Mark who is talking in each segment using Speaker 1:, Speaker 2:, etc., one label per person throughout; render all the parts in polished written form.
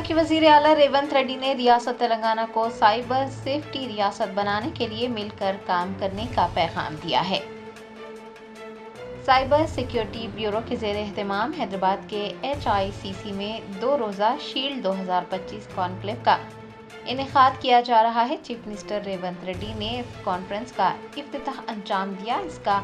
Speaker 1: कि वज़ीर आला रेवंत रेड्डी ने रियासत तेलंगाना को साइबर सेफ्टी रियासत बनाने के लिए मिलकर काम करने का पैगाम दिया है। साइबर सिक्योरिटी ब्यूरो के ज़ेर एहतमाम हैदराबाद के HICC में 2 रोज़ा शील्ड 2025 कॉन्क्लेव का इनेकाद किया जा रहा है। चीफ मिनिस्टर रेवंत रेड्डी ने इस कॉन्फ्रेंस का इफ्तिताह अंजाम दिया। इसका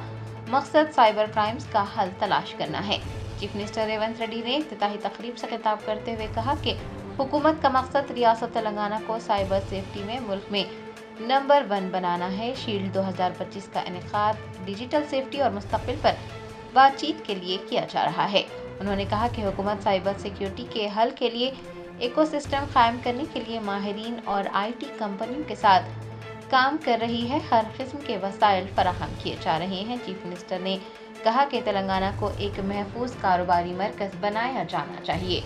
Speaker 1: मकसद साइबर क्राइम्स का हल तलाश करना है। चीफ मिनिस्टर रेवंत रेड्डी ने इफ्तिताही तकरीब से खिताब करते हुए कहा कि हुकूमत का मकसद रियासत तेलंगाना को साइबर सेफ्टी में मुल्क में नंबर 1 बनाना है। शील्ड 2025 का इनेकाद डिजिटल सेफ्टी और मुस्तकबिल पर बातचीत के लिए किया जा रहा है। उन्होंने कहा कि हुकूमत साइबर सिक्योरिटी के हल के लिए इकोसिस्टम कायम करने के लिए माहिरीन और IT कंपनियों के साथ काम कर रही है। हर किस्म के वसाइल फराहम किए जा रहे हैं। चीफ मिनिस्टर ने कहा कि तेलंगाना को एक महफूज कारोबारी मरकज बनाया जाना चाहिए।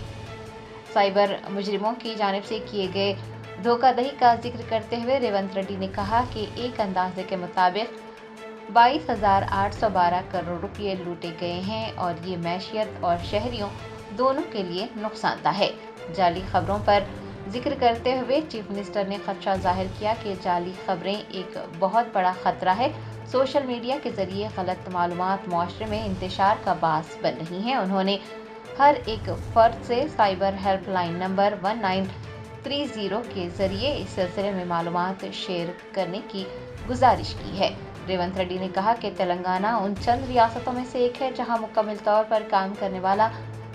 Speaker 1: साइबर मुजरिमों की जानिब से किए गए धोखाधड़ी का जिक्र करते हुए रेवंत रेड्डी ने कहा कि एक अंदाजे के मुताबिक 22,812 करोड़ रुपये लूटे गए हैं और ये मैशियत और शहरियों दोनों के लिए नुकसानदा है। जाली खबरों पर जिक्र करते हुए चीफ मिनिस्टर ने खदशा जाहिर किया कि जाली खबरें एक बहुत बड़ा खतरा है। सोशल मीडिया के जरिए गलत मालूमात मुआशरे में इंतशार का बास बन रही हैं। उन्होंने हर एक फर्द से साइबर हेल्पलाइन नंबर 1930 के जरिए इस सिलसिले में मालूमात शेयर करने की गुजारिश की है। रेवंत रेड्डी ने कहा कि तेलंगाना उन चंद रियासतों में से एक है जहां मुकम्मल तौर पर काम करने वाला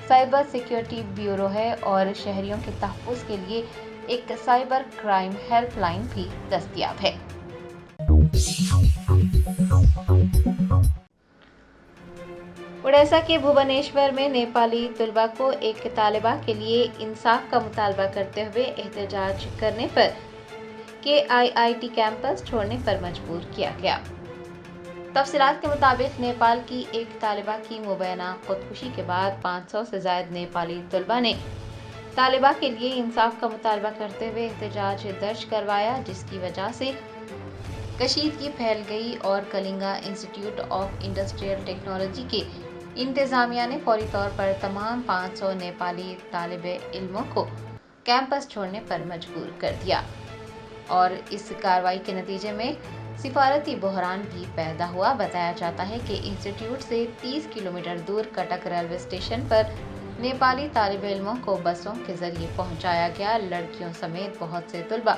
Speaker 1: साइबर सिक्योरिटी ब्यूरो है और शहरियों के तहफ़्फ़ुज़ के लिए एक साइबर क्राइम हेल्पलाइन भी दस्तयाब है। उड़ीसा के भुवनेश्वर में नेपाली तलबा को एक तालिबा के लिए इंसाफ का मुतालबा करते हुए एहतजाज करने पर KIIT कैंपस छोड़ने पर मजबूर किया गया। तफसीलात के मुताबिक नेपाल की एक तालिबा की मुबैना खुदकुशी के बाद 500 से ज़ायद नेपाली तलबा ने तालिबा के लिए इंसाफ का मुतालबा करते हुए एहतजाज दर्ज करवाया, जिसकी वजह से कशीदगी फैल गई और Kalinga institute of industrial technology के इंतज़ामिया ने फौरी तौर पर तमाम 500 नेपाली तालिबे इल्मों को कैंपस छोड़ने पर मजबूर कर दिया और इस कार्रवाई के नतीजे में सिफारती बहरान भी पैदा हुआ। बताया जाता है कि इंस्टीट्यूट से 30 किलोमीटर दूर कटक रेलवे स्टेशन पर नेपाली तालिब इल्मों को बसों के जरिए पहुंचाया गया। लड़कियों समेत बहुत से तलबा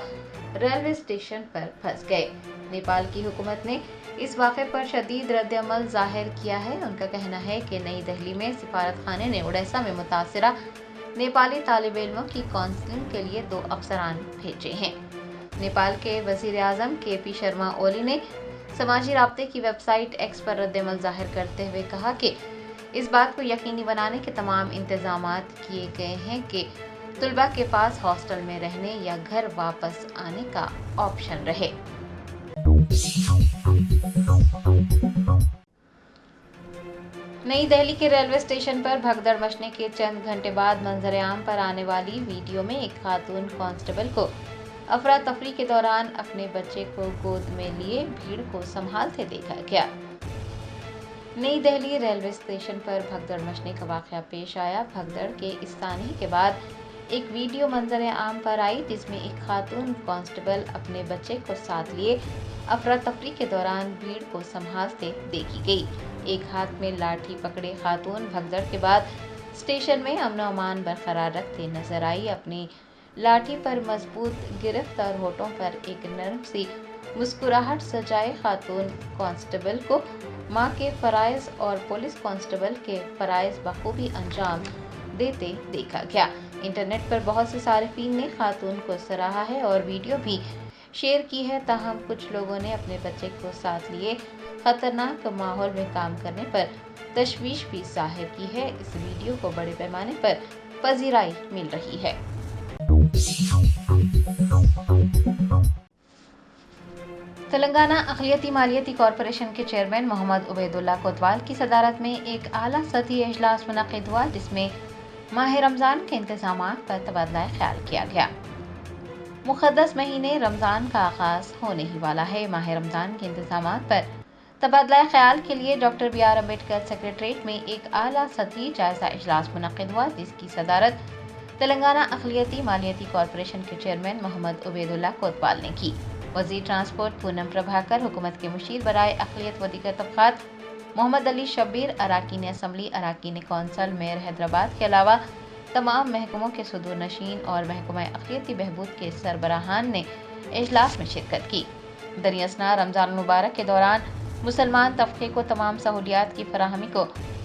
Speaker 1: रेलवे स्टेशन पर फंस गए। नेपाल की हुकूमत ने इस वाक़े पर शदीद रद्द-ए-अमल ज़ाहिर किया है। उनका कहना है कि नई दिल्ली में सिफारत खाने ने उड़ीसा में मुतासिरा नेपाली तालिब इल्मों की काउंसलिंग के लिए 2 अफसरान भेजे हैं। नेपाल के वज़ीर आज़म KP शर्मा ओली ने समाजी राब्ते की वेबसाइट X पर रद्द-ए-अमल ज़ाहिर करते हुए कहा कि इस बात को यकीनी बनाने के तमाम इंतज़ामात किए गए हैं कि तलबा के पास हॉस्टल में रहने या घर वापस आने का ऑप्शन रहे। नई दिल्ली के रेलवे स्टेशन पर भगदड़ मचने के चंद घंटे बाद मंजर-ए-आम पर आने वाली वीडियो में एक खातून कांस्टेबल को अफरा तफरी के दौरान अपने बच्चे को गोद में लिए भीड़ को संभालते देखा गया। नई दिल्ली रेलवे स्टेशन पर भगदड़ मचने का वाक़या पेश आया। भगदड़ के इस सानहे के बाद एक वीडियो मंजर-ए-आम पर आई जिसमें एक खातून कांस्टेबल अपने बच्चे को साथ लिए अफरा तफरी के दौरान भीड़ को संभालते देखी गई। एक हाथ में लाठी पकड़े खातून भगदड़ के बाद स्टेशन में अमन अमान बरकरार रखते नजर आई। अपनी लाठी पर मजबूत गिरफ्त और होठों पर एक नरम सी मुस्कुराहट सजाए खातून कांस्टेबल को मां के फराइज और पुलिस कांस्टेबल के फराइज बखूबी अंजाम देते देखा गया। इंटरनेट पर बहुत से सारिफीन ने खातून को सराहा है और वीडियो भी शेयर की है। ताहम कुछ लोगों ने अपने बच्चे को साथ लिए खतरनाक माहौल में काम करने पर तशवीश भी जाहिर की है। इस वीडियो को बड़े पैमाने पर पजीराई मिल रही है। तेलंगाना अक़लियती मालियती कॉरपोरेशन के चेयरमैन मोहम्मद उबैदुल्ला कोतवाल की सदारत में एक आला सतही इजलास मुनक़िद हुआ जिसमें माह रमज़ान के इंतज़ामात पर तबादला ख्याल किया गया। मुक़द्दस महीने रमज़ान का आगाज़ होने ही वाला है। माह रमज़ान के इंतज़ामात पर तबादला ख्याल के लिए डॉक्टर BR अम्बेडकर सेक्रेटरीट में एक आला सतही जायज़ा इजलास मुनक़िद हुआ जिसकी सदारत تلنگانہ اقلیتی مالیاتی کارپوریشن کے چیئرمین محمد عبیداللہ کوتوال نے کی۔ وزیر ٹرانسپورٹ پونم پربھاکر، حکومت کے مشیر برائے اقلیت و دیگر طبقات محمد علی شبیر، اراکین اسمبلی، اراکین کونسل، میئر حیدرآباد کے علاوہ تمام محکموں کے صدور نشین اور محکمہ اقلیتی بہبود کے سربراہان نے اجلاس میں شرکت کی۔ دریں اثنا رمضان المبارک کے دوران مسلمان طبقے کو تمام سہولیات کی فراہمی کو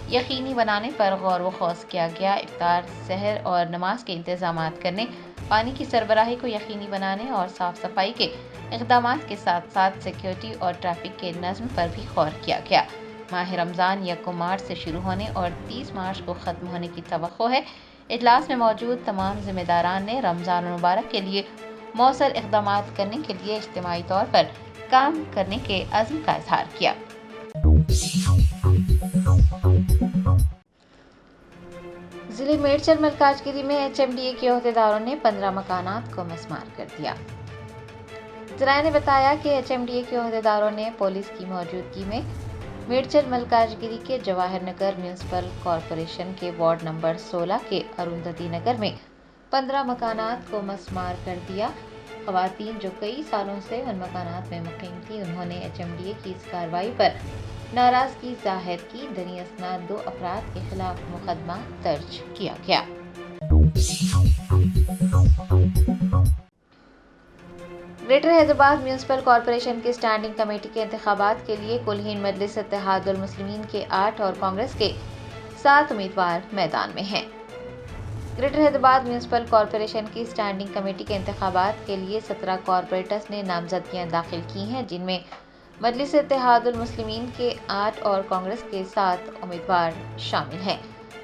Speaker 1: یقینی بنانے پر غور و خوض کیا گیا۔ افطار، سحر اور نماز کے انتظامات کرنے، پانی کی سربراہی کو یقینی بنانے اور صاف صفائی کے اقدامات کے ساتھ ساتھ سیکیورٹی اور ٹریفک کے نظم پر بھی غور کیا گیا۔ ماہ رمضان 1 مارچ سے شروع ہونے اور 30 مارچ کو ختم ہونے کی توقع ہے۔ اجلاس میں موجود تمام ذمہ داران نے رمضان المبارک کے لیے مؤثر اقدامات کرنے کے لیے اجتماعی طور پر کام کرنے کے عزم کا اظہار کیا۔ ضلع میڈچل ملکاجگیری میں HMDA کے عہدیداروں نے 15 مکانات کو مسمار کر دیا۔ ذرائع نے بتایا کہ HMDA کے عہدیداروں نے پولیس کی موجودگی میں میڈچل ملکاجگیری کے جواہر نگر میونسپل کارپوریشن کے وارڈ نمبر 16 کے اروندھتی نگر میں 15 مکانات کو مسمار کر دیا۔ خواتین جو کئی سالوں سے ان مکانات میں مقیم تھیں، انہوں نے HMDA کی اس کارروائی پر ناراضگی ظاہر کی۔ دریں اثنا 2 افراد کے خلاف مقدمہ درج کیا گیا۔ گریٹر حیدرآباد میونسپل کارپوریشن کی اسٹینڈنگ کمیٹی کے انتخابات کے لیے کل ہند مجلس اتحاد المسلمین کے 8 اور کانگریس کے 7 امیدوار میدان میں ہیں۔ گریٹر حیدرآباد میونسپل کارپوریشن کی اسٹینڈنگ کمیٹی کے انتخابات کے لیے 17 کارپوریٹرز نے نامزدگیاں داخل کی ہیں، جن میں مجلس اتحاد المسلمین کے 8 اور کانگریس کے 7 امیدوار شامل ہیں۔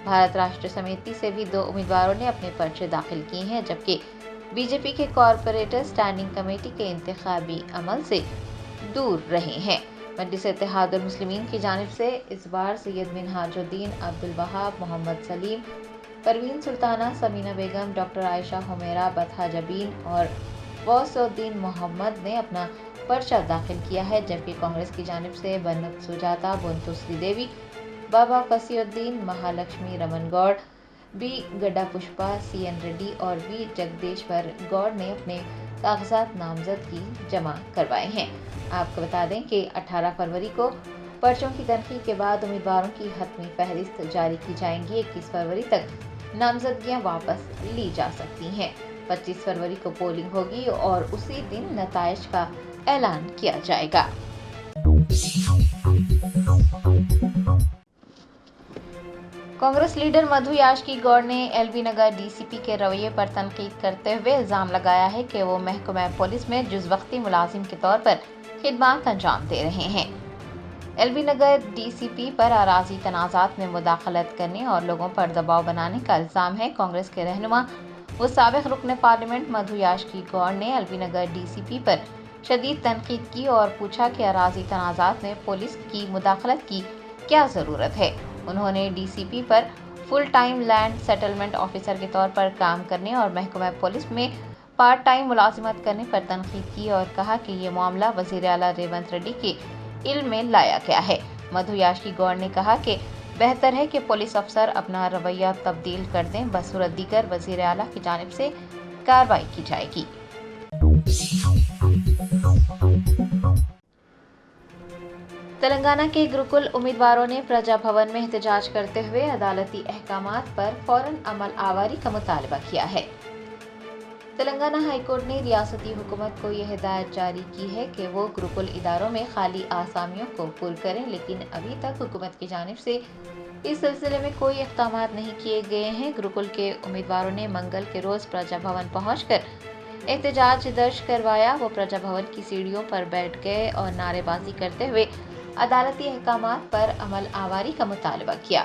Speaker 1: بھارت راشٹر سمیتی سے بھی 2 امیدواروں نے اپنے پرچے داخل کیے ہیں، جبکہ BJP کے کارپوریٹر اسٹینڈنگ کمیٹی کے انتخابی عمل سے دور رہے ہیں۔ مجلس اتحاد المسلمین کی جانب سے اس بار سید منہاج الدین، عبدالوہاب، محمد سلیم، پروین سلطانہ، سمینہ بیگم، ڈاکٹر عائشہ حمیرہ، بطحہ جبین اور غوث الدین محمد نے اپنا پرچہ داخل کیا ہے، جبکہ کانگریس کی جانب سے بنت سجاتا، Bantu Sri Devi, Baba Fasihuddin, Mahalakshmi Raman Goud, B Gadda Pushpa, CN Reddy اور وی جگدیشور گوڑ نے اپنے کاغذات نامزدگی جمع کروائے ہیں۔ آپ کو بتا دیں کہ 18 فروری کو پرچوں کی تنقیح کے بعد امیدواروں کی حتمی فہرست جاری کی جائیں گی۔ 21 فروری تک نامزدگیاں واپس لی جا سکتی ہیں۔ 25 فروری کو پولنگ ہوگی اور اسی دن نتائج کا اعلان کیا جائے گا۔ کانگریس لیڈر مدھو یاشکی گوڑ نے LB نگر DCP کے رویے پر تنقید کرتے ہوئے الزام لگایا ہے کہ وہ محکمہ پولیس میں جز وقتی ملازم کے طور پر خدمات انجام دے رہے ہیں۔ LB نگر DCP پر اراضی تنازعات میں مداخلت کرنے اور لوگوں پر دباؤ بنانے کا الزام ہے۔ کانگریس کے رہنما و سابق رکن پارلیمنٹ مدھو یاشکی گوڑ نے LB نگر DCP پر شدید تنقید کی اور پوچھا کہ اراضی تنازعات میں پولیس کی مداخلت کی کیا ضرورت ہے۔ انہوں نے DCP پر full time land settlement officer کے طور پر کام کرنے اور محکمہ پولیس میں پارٹ ٹائم ملازمت کرنے پر تنقید کی اور کہا کہ یہ معاملہ وزیر اعلیٰ ریونت ریڈی کے علم میں لایا گیا ہے۔ مدھو یاشکی گوڑ نے کہا کہ بہتر ہے کہ پولیس افسر اپنا رویہ تبدیل کر دیں، بصورت دیگر وزیر اعلیٰ کی جانب سے کارروائی کی جائے گی۔ تلنگانہ کے گروکل امیدواروں نے پرجا بھون میں احتجاج کرتے ہوئے عدالتی احکامات پر فوراً عمل آوری کا مطالبہ کیا ہے۔ تلنگانہ ہائی کورٹ نے ریاستی حکومت کو یہ ہدایت جاری کی ہے کہ وہ گروکل اداروں میں خالی آسامیوں کو پر کریں، لیکن ابھی تک حکومت کی جانب سے اس سلسلے میں کوئی اقدامات نہیں کیے گئے ہیں۔ گروکل کے امیدواروں نے منگل کے روز پرجا بھون پہنچ کر احتجاج درج کروایا۔ وہ پرجا بھون کی سیڑھیوں پر بیٹھ گئے اور نعرے بازی کرتے ہوئے عدالتی احکامات پر عمل آوری کا مطالبہ کیا۔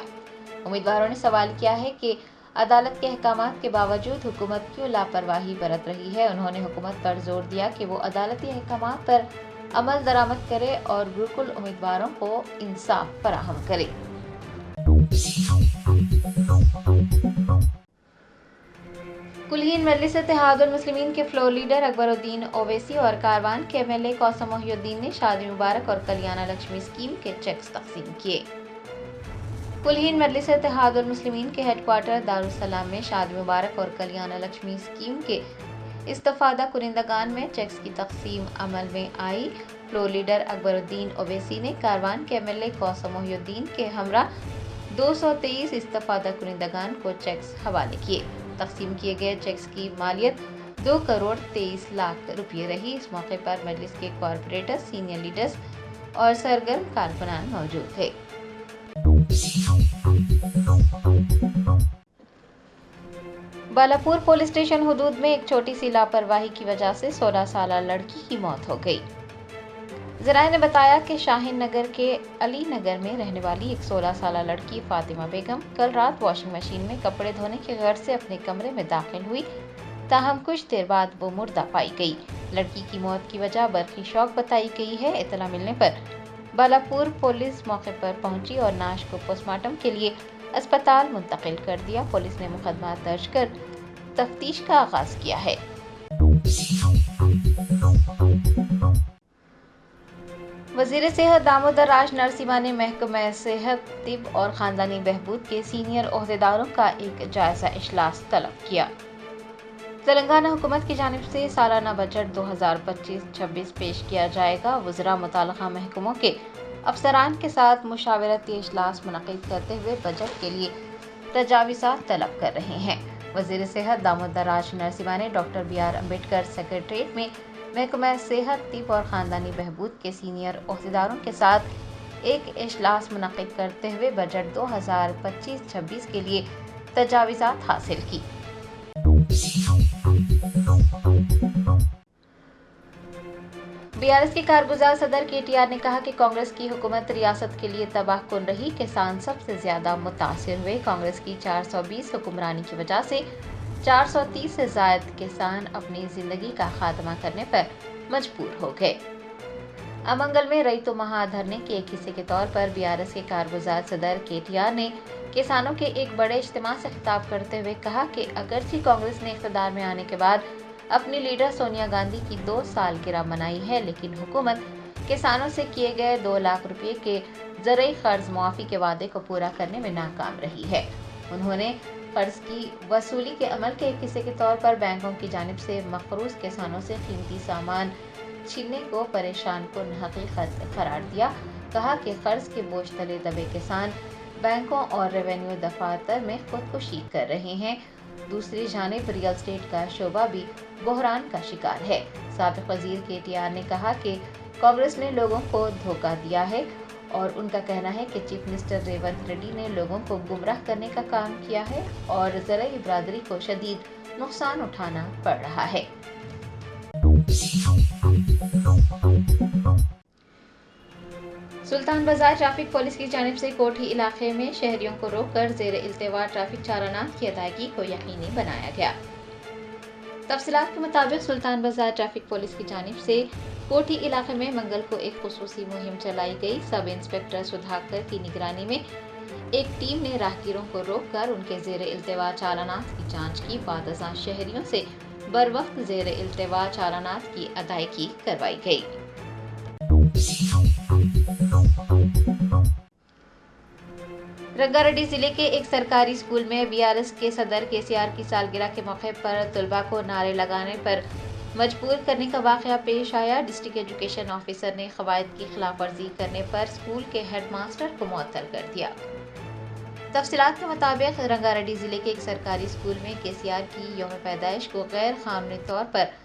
Speaker 1: امیدواروں نے سوال کیا ہے کہ عدالت کے احکامات کے باوجود حکومت کیوں لاپرواہی برت رہی ہے۔ انہوں نے حکومت پر زور دیا کہ وہ عدالتی احکامات پر عمل درآمد کرے اور گروکل امیدواروں کو انصاف فراہم کرے۔ کل ہند مجلس اتحاد المسلمین کے فلور لیڈر اکبر الدین اویسی اور کاروان کے MLA کوثر محی الدین نے شادی مبارک اور کلیانہ لکشمی اسکیم کے چیکس تقسیم کیے۔ कुलहीन मजलिस इत्तेहादुल मुस्लिमीन के हेडक्वार्टर दारुस्सलाम में शादी मुबारक और कल्याण लक्ष्मी स्कीम के इस्तफादा कुनिंदगान में चेक्स की तकसीम अमल में आई। फ्लोर लीडर अकबरुद्दीन ओवैसी ने कारवान के एमएलए कौसम मोहिउद्दीन के हमरा 223 इस्तफादा कुनिंदगान को चेक्स हवाले किए। तकसीम किए गए चेक्स की मालियत 2 करोड़ 23 लाख रुपये रही। इस मौके पर मजलिस के कॉरपोरेटर, सीनियर लीडर्स और सरगर्म कारकुनान मौजूद थे। बालापुर पुलिस स्टेशन हुदूद में एक छोटी सी लापरवाही की वजह से 16 साल लड़की की मौत हो गई। ज़राए ने बताया कि शाहीन नगर के अली नगर में रहने वाली एक 16 साल लड़की फातिमा बेगम कल रात वॉशिंग मशीन में कपड़े धोने के गर्ज से अपने कमरे में दाखिल हुई, ताहम कुछ देर बाद वो मुर्दा पाई गई। लड़की की मौत की वजह बर्क़ी शॉक बताई गई है। इत्तला मिलने पर बालापुर पुलिस मौके पर पहुंची और नाश को पोस्टमार्टम के लिए अस्पताल मुंतकिल कर दिया। पुलिस ने मुकदमा दर्ज कर तफ्तीश का आगाज किया है। वज़ीर सेहत दामोदर राज नरसिम्हा ने महकमा सेहत, तिब और ख़ानदानी बहबूद के सीनियर ओहदेदारों का एक जायज़ा इजलास तलब किया। तेलंगाना हुकूमत की जानिब से सालाना बजट 2025-26 पेश किया जाएगा। वज़रा मुताल्लिक़ा महकमों के अफसरान के साथ मुशावरती इजलास मुनक़िद करते हुए बजट के लिए तजावीज़ात तलब कर रहे हैं। वज़ीर सेहत दामोदर राज नरसिम्हा ने डॉक्टर BR अम्बेडकर सेक्रेटरीट में महकमा सेहत, तिब और ख़ानदानी बहबूद के सीनियर ओहदेदारों के साथ एक इजलास मुनक़िद करते हुए बजट 2025-26 के लिए तजावीज़ात हासिल की। BRS के कारगुजार सदर KTR ने कहा कि कांग्रेस की हुकूमत रियासत के लिए तबाहकुन रही। किसान सबसे ज्यादा मुतासिर हुए। कांग्रेस की 420 हुक्मरानी की वजह से 430 से ज़ायद किसान अपनी जिंदगी का खात्मा करने पर मजबूर हो गए। अमंगल में रईतो महाधरने के एक हिस्से के तौर पर BRS के कारगुजार सदर KTR ने किसानों के एक बड़े इज्तिमा से खिताब करते हुए कहा कि अगरचे कांग्रेस ने इख्तिदार में आने के बाद अपनी लीडर सोनिया गांधी की 2 सालगिरह मनाई है, लेकिन हुकूमत किसानों से किए गए 2 लाख रुपए के ज़रई कर्ज मुआफ़ी के वादे को पूरा करने में नाकाम रही है। उन्होंने कर्ज की वसूली के अमल के एक हिस्से के तौर पर बैंकों की जानिब से मकरूज किसानों से कीमती सामान छीनने को परेशान कुन हकीकत करार दिया। कहा कि कर्ज के बोझ तले दबे किसान बैंकों और रेवेन्यू दफातर में खुदकुशी कर रहे हैं। दूसरी जानिब रियल एस्टेट का शोबा भी बहरान का शिकार है। साबिक वजीर KTR ने कहा कि कांग्रेस ने लोगों को धोखा दिया है और उनका कहना है कि चीफ मिनिस्टर रेवंत रेड्डी ने लोगों को गुमराह करने का काम किया है और ज़राई बरादरी को शदीद नुकसान उठाना पड़ रहा है। सुल्तान बाजार ट्रैफिक पुलिस की जानिब से कोठी इलाके में शहरियों को रोककर ज़ेर इल्तिवा ट्रैफिक चालानात की अदायगी को यकीनी बनाया गया। तफसीलात के मुताबिक सुल्तान बाजार ट्रैफिक पुलिस की जानिब से कोठी इलाके में मंगल को एक खुसूसी मुहिम चलाई गई। सब इंस्पेक्टर सुधाकर की निगरानी में एक टीम ने राहगीरों को रोककर उनके ज़ेर इल्तिवा चालानात की जांच की। बाद अज़ां शहरियों से बर वक्त ज़ेर इल्तिवा चालानात की अदायगी करवाई गई। रंगारेड्डी जिले के एक सरकारी स्कूल में BRS के सदर KCR की सालगिरह के मौके पर तलबा को नारे लगाने पर मजबूर करने का वाक़या पेश आया। डिस्ट्रिक्ट एजुकेशन ऑफिसर ने क़वायद की खिलाफ वर्जी करने पर स्कूल के हेडमास्टर को मुअत्तल कर दिया। तफसीलात के मुताबिक रंगारेड्डी जिले के एक सरकारी स्कूल में KCR की यौम पैदाइश को गैर कानूनी तौर पर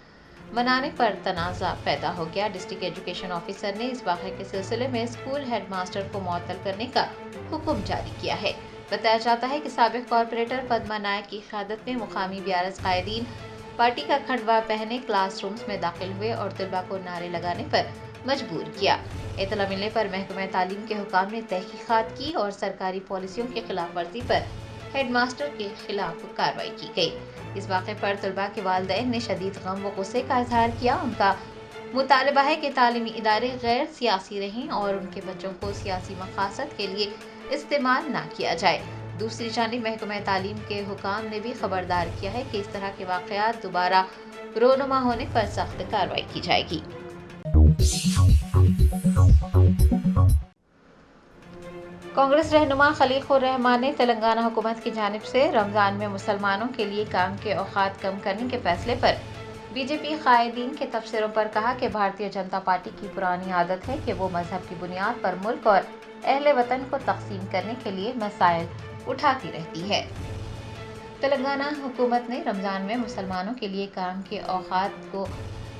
Speaker 1: मनाने पर तनाज़ा पैदा हो गया। डिस्ट्रिक्ट एजुकेशन ऑफिसर ने इस वाक़े के सिलसिले में स्कूल हेडमास्टर को मुअत्तल करने का हुक्म जारी किया है। बताया जाता है कि साबिक कॉर्पोरेटर पद्मा नायक की क़यादत में मुकामी BRS कायदीन पार्टी का खंडवा पहने क्लासरूम्स में दाखिल हुए और तलबा को नारे लगाने पर मजबूर किया। इत्तला मिलने पर महकमा तालीम के हुकाम ने तहकीकात की और सरकारी पॉलिसियों की खिलाफ वर्जी पर हेडमास्टर के खिलाफ कार्रवाई की गई। इस वाक़े पर तलबा के वालिदैन ने शदीद गम व गुस्से का इजहार किया। उनका मुतालबा है कि तालीमी इदारे गैर सियासी रहें और उनके बच्चों को सियासी मकासद के लिए इस्तेमाल न किया जाए। दूसरी जानिब महकमा तालीम के हुकाम ने भी खबरदार किया है कि इस तरह के वाक़यात दोबारा रोनुमा होने पर सख्त कार्रवाई की जाएगी। कांग्रेस रहनुमा खलील रहमान ने तेलंगाना हुकूमत की जानिब से रमज़ान में मुसलमानों के लिए काम के औकात कम करने के फैसले पर बीजेपी कायदीन के तबसरों पर कहा कि भारतीय जनता पार्टी की पुरानी आदत है कि वो मजहब की बुनियाद पर मुल्क और अहले वतन को तकसीम करने के लिए मसाइल उठाती रहती है। तेलंगाना हुकूमत ने रमज़ान में मुसलमानों के लिए काम के औकात को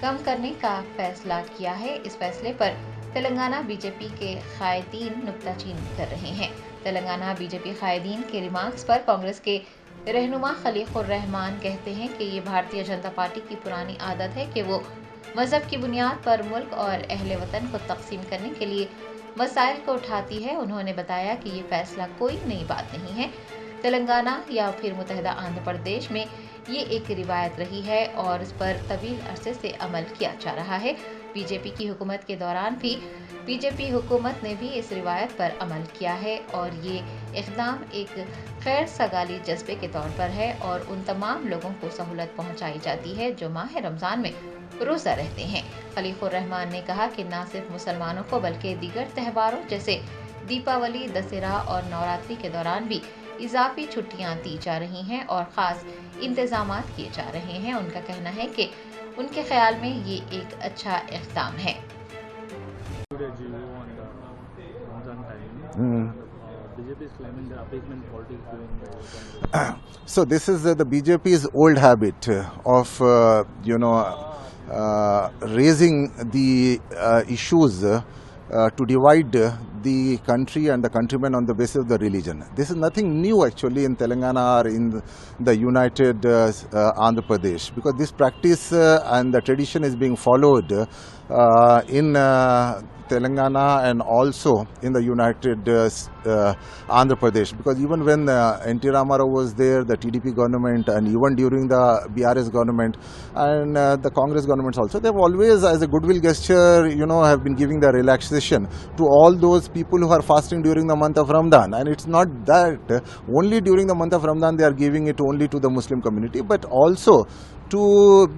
Speaker 1: कम करने का फैसला किया है। इस फैसले पर तेलंगाना बीजेपी के कायदीन नुक्ताचीनी कर रहे हैं। तेलंगाना बीजेपी कायदीन के रिमार्क्स पर कांग्रेस के रहनुमा खलील रहमान कहते हैं कि ये भारतीय जनता पार्टी की पुरानी आदत है कि वो मजहब की बुनियाद पर मुल्क और अहले वतन को तकसीम करने के लिए मसाइल को उठाती है। उन्होंने बताया कि ये फैसला कोई नई बात नहीं है। तेलंगाना या फिर मुत्तहिदा आंध्र प्रदेश में ये एक रिवायत रही है और इस पर तवील अरसे से अमल किया जा रहा है। बीजेपी की हुकूमत के दौरान भी बीजेपी हुकूमत ने भी इस रिवायत पर अमल किया है और ये इक़दाम एक खैर सगाली जज्बे के तौर पर है और उन तमाम लोगों को सहूलत पहुंचाई जाती है जो माह रमज़ान में रोज़ा रहते हैं। खलील रहमान ने कहा कि न सिर्फ मुसलमानों को बल्कि दीगर त्योहारों जैसे दीपावली, दशहरा और नवरात्रि के दौरान भी इजाफी छुट्टियां दी जा रही हैं और ख़ास इंतजामात किए जा रहे हैं। उनका कहना है कि उनके ख्याल में ये एक अच्छा इक़दाम है।
Speaker 2: BJP is claiming the appeasement politics during
Speaker 3: So this is the BJP's old habit of raising the issues to divide the country and the countrymen on the basis of the religion. This is nothing new actually in Telangana or in the United Andhra Pradesh, because this practice and the tradition is being followed in Telangana and also in the United Andhra Pradesh, because even when N.T. Ramarao was there, the TDP government, and even during the BRS government and the Congress governments also, they have always, as a goodwill gesture, have been giving the relaxation to all those people who are fasting during the month of Ramadan. And it's not that only during the month of Ramadan they are giving it only to the Muslim community, but also to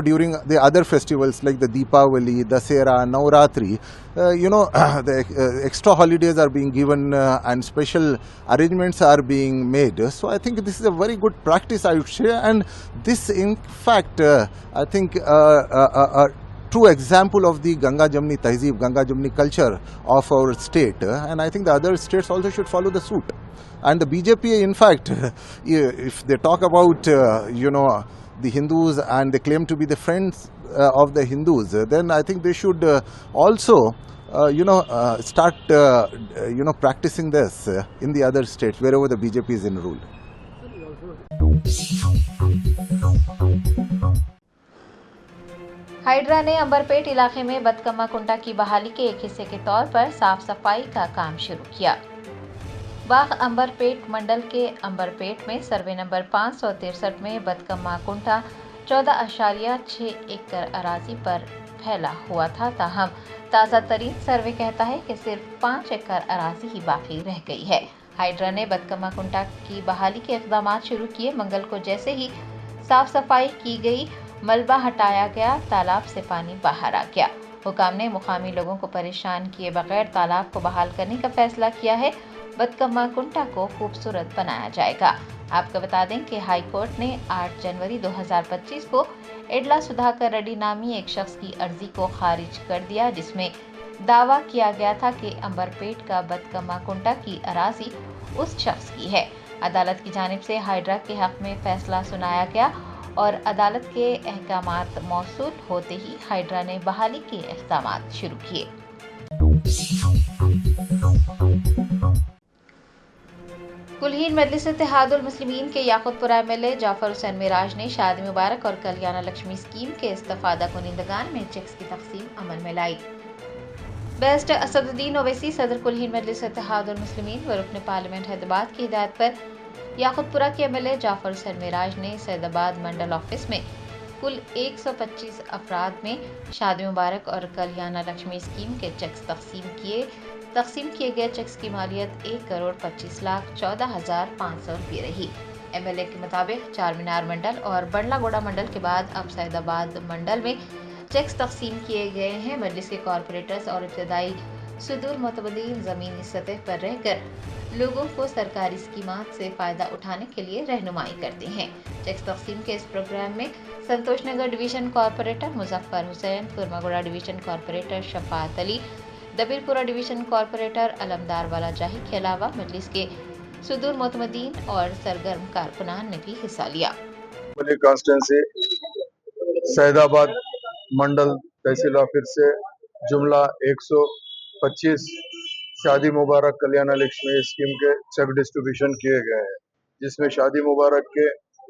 Speaker 3: during the other festivals like the Deepavali, Dasera, Navratri, the extra holidays are being given and special arrangements are being made. So I think this is a very good practice, I would say, and this in fact I think true example of the Ganga Jamni Tehzeeb, Ganga Jamni culture of our state, and I think the other states also should follow the suit. And the BJP, in fact, if they talk about the Hindus and they claim to be the friends of the Hindus, then I think they should also start practicing this in the other states wherever the BJP is in rule.
Speaker 1: Hydra ने अंबरपेट इलाके में बदकम्मा कुंटा की बहाली के एक हिस्से के तौर पर साफ सफाई का काम शुरू किया। बाग अंबरपेट मंडल के अंबरपेट में सर्वे नंबर 563 में बदकम्मा कुंटा 14.6 एकड़ अराजी पर फैला हुआ था। ताहम ताज़ा तरीन सर्वे कहता है कि सिर्फ 5 एकड़ अराजी ही बाकी रह गई है। हाइड्रा ने बदकम्मा कुंटा की बहाली के इक़दाम शुरू किए। मंगल को जैसे ही साफ सफाई की गई, मलबा हटाया गया, तालाब से पानी बाहर आ गया। हुकाम ने मुकामी लोगों को परेशान किए बगैर तालाब को बहाल करने का फैसला किया है। बदकम्मा कुंटा को खूबसूरत बनाया जाएगा। आपको बता दें कि हाई कोर्ट ने 8 जनवरी 2025 को एडला सुधाकर रेड्डी नामी एक शख्स की अर्जी को खारिज कर दिया, जिसमें दावा किया गया था कि अंबरपेट का बदकम्मा कुंटा की अराजी उस शख्स की है। अदालत की जानिब से हाइड्रा के हक में फैसला सुनाया गया और अदालत के अहकामात मौसूल होते ही हाइड्रा ने बहाली के इक़दाम शुरू किए। कुलहीन मजलिस इत्तेहादुल मुस्लिमीन के याकूतपुरा एमएलए जाफर हुसैन मिराज ने शादी मुबारक और कल्याण लक्ष्मी स्कीम के इस्तिफादा कुनिंदगान में चेक्स की तकसीम अमल में लाई। बेस्ट असदुद्दीन ओवैसी सदर कुलहीन मजलिस इत्तेहादुल मुस्लिमीन व रुकन पार्लियामेंट हैदराबाद की हिदायत पर याकूतपुरा के एमएलए जाफर हुसैन मिराज ने सैदाबाद मंडल ऑफिस में कुल 125 अफराद में शादी मुबारक और कल्याण लक्ष्मी स्कीम के चेक्स तकसीम किए गए चेक्स की मालियत 1,25,14,500 रुपये रही। एमएलए के मुताबिक चार मीनार मंडल और बंडलागोड़ा मंडल के बाद अब सैदाबाद मंडल में चेक्स तकसीम किए गए हैं। मजलिस के कॉरपोरेटर्स और इब्तदाई सुदूर मुतमदीन ज़मीनी सतह पर रहकर लोगों को सरकारी स्कीमात से फ़ायदा उठाने के लिए रहनुमाई करते हैं। टैक्स तकसीम के इस प्रोग्राम में Santosh Nagar division corporator Muzaffar Hussain, Kurmaguda division corporator Shafat Ali, Dabeerpura division corporator Alamdar वाला जाही के अलावा मजलिस के सुदूर मुतमदीन और सरगर्म कारकुनान ने भी हिस्सा लिया।
Speaker 4: कॉन्स्टिट्यूंसी सैदाबाद मंडल तहसील ऑफिस से जुमला 125 शादी मुबारक कल्याण लक्ष्मी स्कीम के चेक डिस्ट्रीब्यूशन किए गए हैं, जिसमें शादी मुबारक के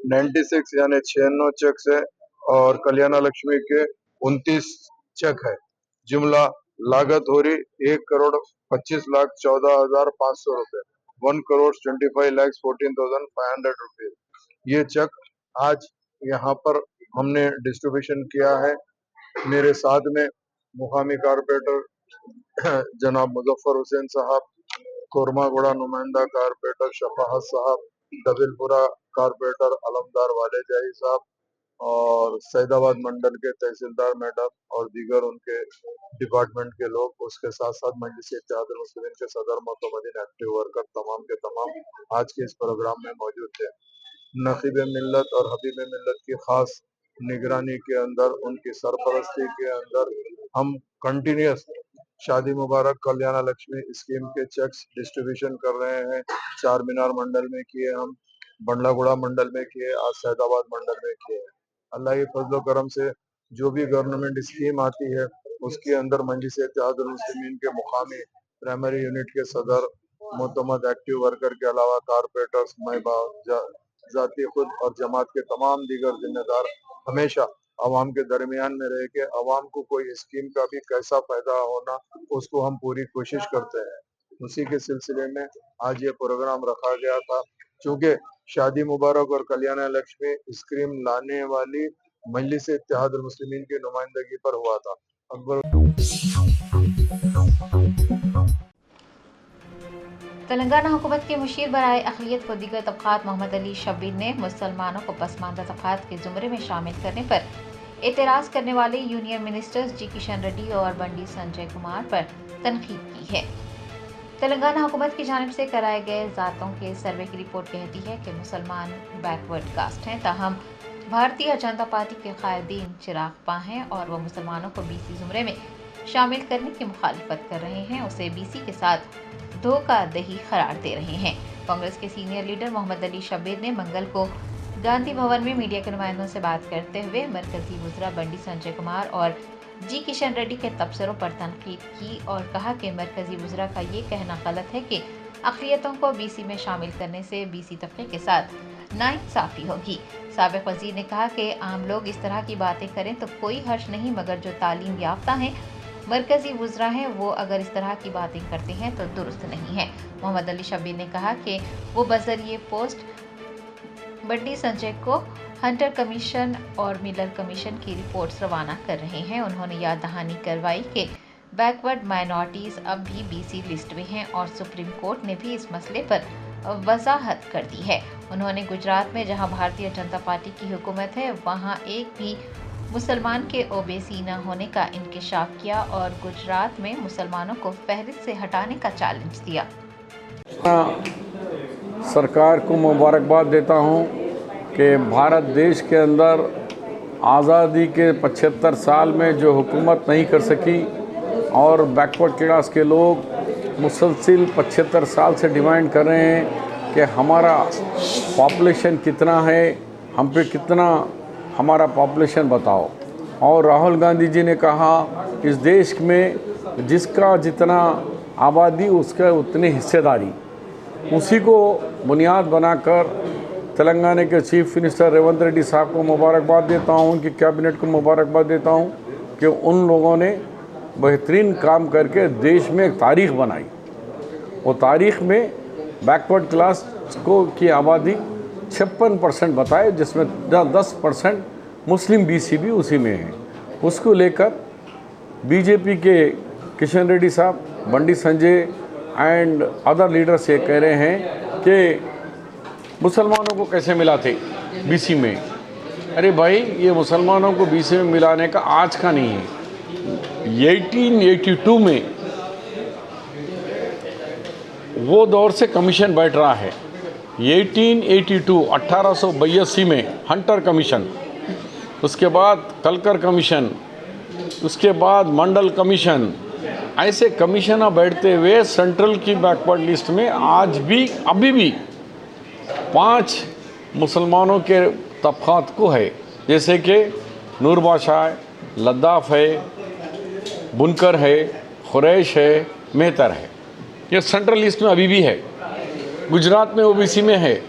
Speaker 4: 96 यानी 96 चेक है और कल्याण लक्ष्मी के 29 चेक है। जुमला लागत हो रही 1,25,14,500 रुपए, 1,25,14,500 रुपए। ये चेक आज यहाँ पर हमने डिस्ट्रीब्यूशन किया है। मेरे साथ में मुकामी कारपोरेटर जनाब मुजफ्फर हुसैन साहब, कोरमागुड़ा नुमाइंदा कारपोरेटर शफाहत साहब, दबिलपुरा कारपोरेटर अलमदार वाले जाही साहब और सैदाबाद मंडल के तहसीलदार मैडम और दीगर उनके डिपार्टमेंट के लोग, उसके साथ साथ मजलिस इत्तेहादुल मुस्लिमीन के सदर मोतमदीन एक्टिव वर्कर तमाम के तमाम आज के इस प्रोग्राम में मौजूद थे। नकीब मिल्लत और हबीब मिल्लत की खास निगरानी के अंदर, उनकी सरपरस्ती के अंदर हम कंटिन्यूस शादी मुबारक कल्याण लक्ष्मी स्कीम के चेक्स डिस्ट्रीब्यूशन कर रहे हैं। चार मीनार मंडल में किए, हम बंडलागुड़ा मंडल में किए, आज सैदाबाद मंडल में किए। अल्लाह के फजल करम से जो भी गवर्नमेंट स्कीम आती है उसके अंदर मजलिस इत्तेहादुल मुस्लिमीन के मुकामी प्राइमरी यूनिट के सदर मोतमद एक्टिव वर्कर के अलावा कारपोरेटर्स, जाती खुद और जमात के तमाम दीगर जिम्मेदार हमेशा अवाम के दरमियान में रह के अवाम को कोई स्कीम का भी कैसा फायदा होना उसको हम पूरी कोशिश करते हैं। उसी के सिलसिले में आज ये प्रोग्राम रखा गया था। चूँकि शादी मुबारक और कल्याण लक्ष्मी स्कीम लाने वाली मजलिस इत्तेहादुल मुस्लिमीन की नुमाइंदगी पर हुआ था।
Speaker 1: तेलंगाना हुकूमत के मुशीर बराए अक़लियत व दीगर तबक़ात मोहम्मद अली शब्बीर ने मुसलमानों को पसमानदा तबक़ात के ज़ुमरे में शामिल करने पर एतराज़ करने वाले यूनियन मिनिस्टर्स जी किशन रेड्डी और बंडी संजय कुमार पर तनकीद की है। तेलंगाना हुकूमत की जानिब से कराए गए ज़ातों के सर्वे की रिपोर्ट कहती है कि मुसलमान बैकवर्ड कास्ट हैं, ताहम भारतीय जनता पार्टी के कायदीन चिराग पा हैं और वो मुसलमानों को बीसी ज़ुमरे में शामिल करने की मुखालिफत कर रहे हैं, उसे बीसी के साथ धोखाधड़ी करार दे रहे हैं। कांग्रेस के सीनियर लीडर मोहम्मद अली शब्बीर ने मंगल को गांधी भवन में मीडिया के नुमाइंदों से बात करते हुए मरकजी वज़रा बंडी संजय कुमार और जी किशन रेड्डी के तबसरों पर तनकीद की और कहा कि मरकजी वज़रा का ये कहना गलत है कि अक़लियतों को बीसी में शामिल करने से बीसी तबके के साथ नाइंसाफ़ी होगी। साबिक़ वज़ीर ने कहा कि आम लोग इस तरह की बातें करें तो कोई हर्ज नहीं, मगर जो तालीम याफ्ता हैं, मरकजी वज़रा हैं, वो अगर इस तरह की बातें करते हैं तो दुरुस्त नहीं है। मोहम्मद अली शब्बीर ने कहा कि वो बज़रिए पोस्ट बंडी संजय को हंटर कमीशन और मिलर कमीशन की रिपोर्ट्स रवाना कर रहे हैं। उन्होंने याद दहानी करवाई कि बैकवर्ड माइनॉरिटीज़ अब भी बीसी लिस्ट में हैं और सुप्रीम कोर्ट ने भी इस मसले पर वजाहत कर दी है। उन्होंने गुजरात में जहां भारतीय जनता पार्टी की हुकूमत है वहां एक भी मुसलमान के ओबीसी न होने का इंकशाफ किया और गुजरात में मुसलमानों को फहरिस्त से हटाने का चैलेंज दिया।
Speaker 5: सरकार को मुबारकबाद देता हूं कि भारत देश के अंदर आज़ादी के 75 साल में जो हुकूमत नहीं कर सकी और बैकवर्ड क्लास के लोग मुसलसिल 75 साल से डिमांड कर रहे हैं कि हमारा पॉपुलेशन कितना है, हम पे कितना हमारा पॉपुलेशन बताओ। और राहुल गांधी जी ने कहा इस देश में जिसका जितना आबादी उसका उतनी हिस्सेदारी, उसी को बुनियाद बनाकर तेलंगाना के चीफ मिनिस्टर रेवंत रेड्डी साहब को मुबारकबाद देता हूं, उनकी कैबिनेट को मुबारकबाद देता हूं कि उन लोगों ने बेहतरीन काम करके देश में एक तारीख़ बनाई। वो तारीख़ में बैकवर्ड क्लास को की आबादी 56% बताए, जिसमें 10% मुस्लिम बीसी भी उसी में है। उसको लेकर बीजेपी के किशन रेड्डी साहब, Bandi Sanjay and other leaders ये कह रहे हैं कि मुसलमानों को कैसे मिलाते बीसी में। अरे भाई, ये मुसलमानों को बीसी में मिलाने का आज का नहीं है। 1882 में वो दौर से कमीशन बैठ रहा है। 1882 में हंटर कमीशन, उसके बाद कलकर कमीशन, उसके बाद मंडल कमीशन, ऐसे कमीशन बैठते हुए सेंट्रल की बैकवर्ड लिस्ट में आज भी अभी भी 5 मुसलमानों के तबक़ात को है, जैसे कि नूर बादशाह, लद्दाफ़ है, बुनकर है, खुरैश है, मेहतर है। ये सेंट्रल लिस्ट में अभी भी है। गुजरात में ओबीसी में है।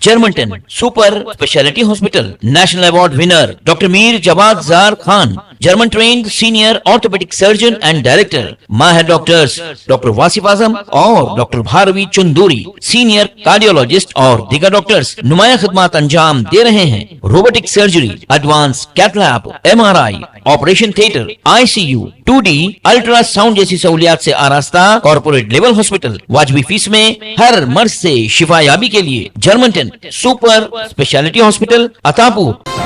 Speaker 6: जर्मनटन super speciality hospital, national award winner doctor Mir Jawad Zar Khan, German trained senior orthopaedic surgeon and director, माहिर डॉक्टर्स डॉक्टर वासिफ आजम और doctor Bharavi Chanduri, senior cardiologist और दीगर डॉक्टर्स नुमाया खिदमत अंजाम दे रहे हैं। Robotic surgery, advance cath lab, MRI, operation theatre, ICU, 2D ultrasound जैसी सहूलियात से आरास्ता कॉर्पोरेट लेवल हॉस्पिटल, वाजबी फीस में हर मर्ज से शिफायाबी के लिए Germanton super speciality hospital, Attapur.